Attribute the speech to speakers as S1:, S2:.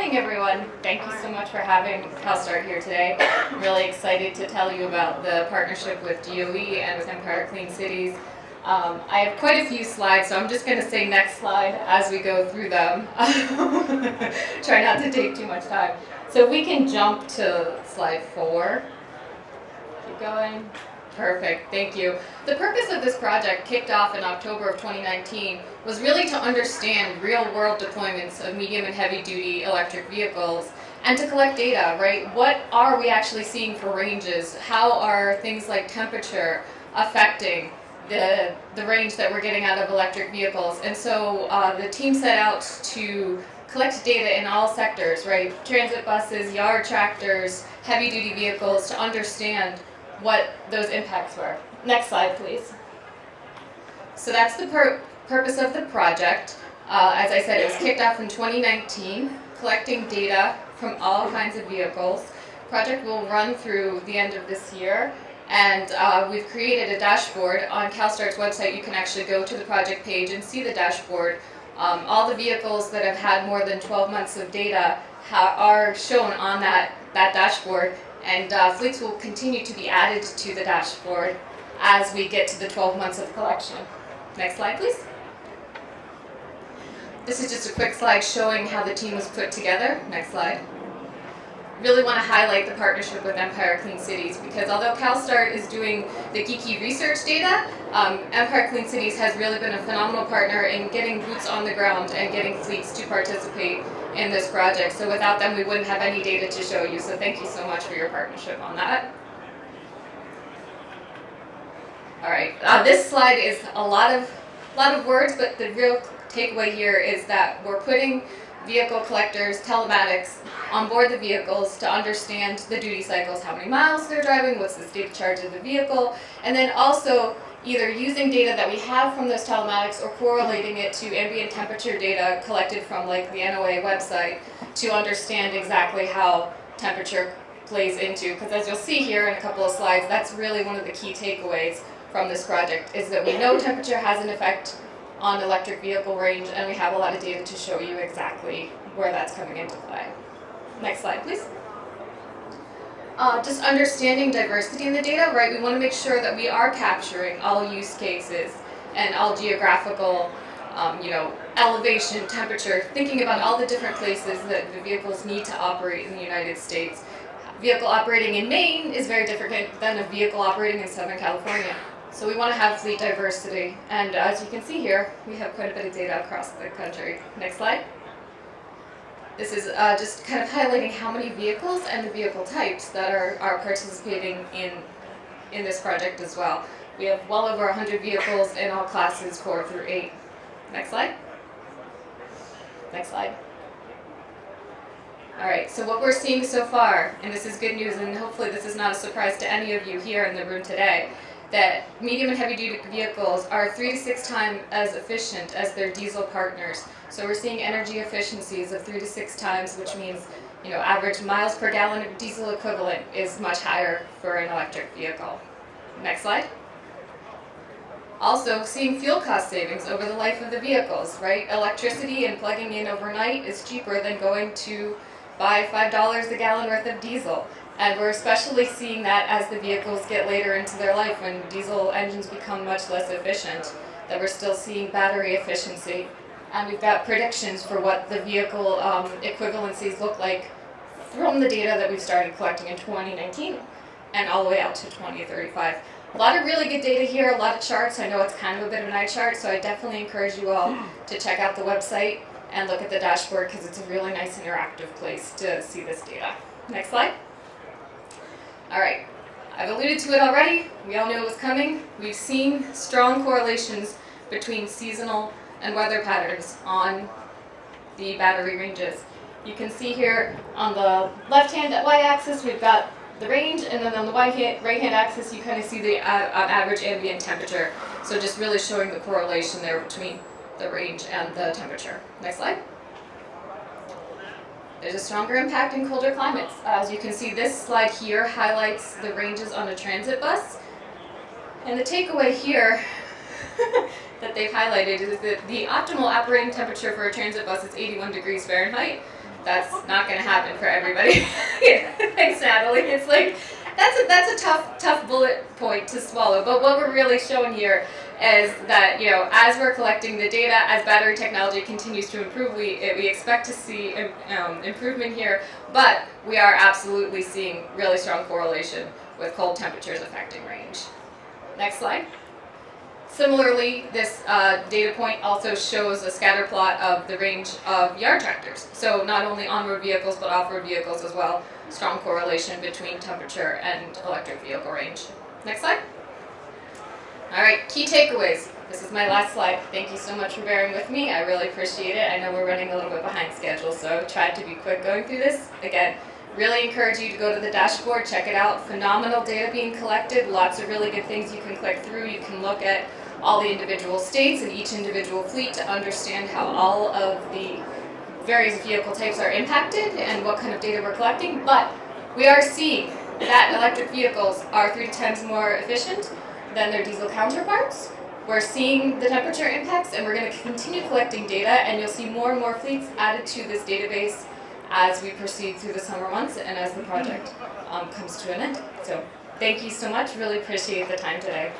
S1: morning, everyone. Thank you so much for having CALSTART here today. I'm really excited to tell you about the partnership with DOE and with Empire Clean Cities. I have quite a few slides, so I'm just going to say next slide as we go through them. Try not to take too much time. So if we can jump to slide 4. Keep going. Perfect, thank you. The purpose of this project, kicked off in October of 2019, was really to understand real-world deployments of medium and heavy-duty electric vehicles and to collect data, right? What are we actually seeing for ranges? How are things like temperature affecting the range that we're getting out of electric vehicles? And so the team set out to collect data in all sectors, right? Transit buses, yard tractors, heavy-duty vehicles, to understand what those impacts were. Next slide, please. So that's the purpose of the project. As I said, it was kicked off in 2019, collecting data from all kinds of vehicles. The project will run through the end of this year, and we've created a dashboard on CALSTART's website. You can actually go to the project page and see the dashboard. All the vehicles that have had more than 12 months of data are shown on that dashboard. And fleets will continue to be added to the dashboard as we get to the 12 months of collection. Next slide, please. This is just a quick slide showing how the team was put together. Next slide. Really want to highlight the partnership with Empire Clean Cities, because although CALSTART is doing the geeky research data, Empire Clean Cities has really been a phenomenal partner in getting boots on the ground and getting fleets to participate in this project. So without them, we wouldn't have any data to show you. So thank you so much for your partnership on that. All right, this slide is a lot of words, but the real takeaway here is that we're putting vehicle collectors, telematics, on board the vehicles to understand the duty cycles, how many miles they're driving, what's the state of charge of the vehicle, and then also either using data that we have from those telematics or correlating it to ambient temperature data collected from like the NOAA website to understand exactly how temperature plays into. Because as you'll see here in a couple of slides, that's really one of the key takeaways from this project, is that we know temperature has an effect on electric vehicle range, and we have a lot of data to show you exactly where that's coming into play. Next slide, please. Just understanding diversity in the data, right? We want to make sure that we are capturing all use cases and all geographical, elevation, temperature, thinking about all the different places that the vehicles need to operate in the United States. A vehicle operating in Maine is very different than a vehicle operating in Southern California. So we want to have fleet diversity, and as you can see here, we have quite a bit of data across the country. Next slide. This is just kind of highlighting how many vehicles and the vehicle types that are participating in this project as well. We have well over 100 vehicles in all classes 4 through 8. Next slide. Next slide. All right, so what we're seeing so far, and this is good news, and hopefully this is not a surprise to any of you here in the room today, that medium and heavy-duty vehicles are 3 to 6 times as efficient as their diesel partners. So we're seeing energy efficiencies of 3 to 6 times, which means, average miles per gallon of diesel equivalent is much higher for an electric vehicle. Next slide. Also, seeing fuel cost savings over the life of the vehicles, right? Electricity and plugging in overnight is cheaper than going to buy $5 a gallon worth of diesel. And we're especially seeing that as the vehicles get later into their life, when diesel engines become much less efficient, that we're still seeing battery efficiency. And we've got predictions for what the vehicle equivalencies look like from the data that we've started collecting in 2019 and all the way out to 2035. A lot of really good data here, a lot of charts. I know it's kind of a bit of an eye chart, so I definitely encourage you all to check out the website and look at the dashboard, because it's a really nice interactive place to see this data. Next slide. All right, I've alluded to it already. We all knew it was coming. We've seen strong correlations between seasonal and weather patterns on the battery ranges. You can see here on the left-hand y-axis, we've got the range, and then on the right-hand axis, you kind of see the average ambient temperature. So just really showing the correlation there between the range and the temperature. Next slide. There's a stronger impact in colder climates. As you can see, this slide here highlights the ranges on a transit bus. And the takeaway here that they've highlighted is that the optimal operating temperature for a transit bus is 81 degrees Fahrenheit. That's not going to happen for everybody. Thanks, Natalie. It's like, that's a tough bullet point to swallow. But what we're really showing here is that, as we're collecting the data, as battery technology continues to improve, we expect to see improvement here. But we are absolutely seeing really strong correlation with cold temperatures affecting range. Next slide. Similarly, this data point also shows a scatter plot of the range of yard tractors. So not only on-road vehicles, but off-road vehicles as well. Strong correlation between temperature and electric vehicle range. Next slide. All right, key takeaways. This is my last slide. Thank you so much for bearing with me. I really appreciate it. I know we're running a little bit behind schedule, so I tried to be quick going through this. Again, really encourage you to go to the dashboard, check it out. Phenomenal data being collected, lots of really good things you can click through. You can look at all the individual states and each individual fleet to understand how all of the various vehicle types are impacted and what kind of data we're collecting. But we are seeing that electric vehicles are 3 times more efficient than their diesel counterparts. We're seeing the temperature impacts, and we're going to continue collecting data, and you'll see more and more fleets added to this database as we proceed through the summer months and as the project comes to an end. So thank you so much. Really appreciate the time today.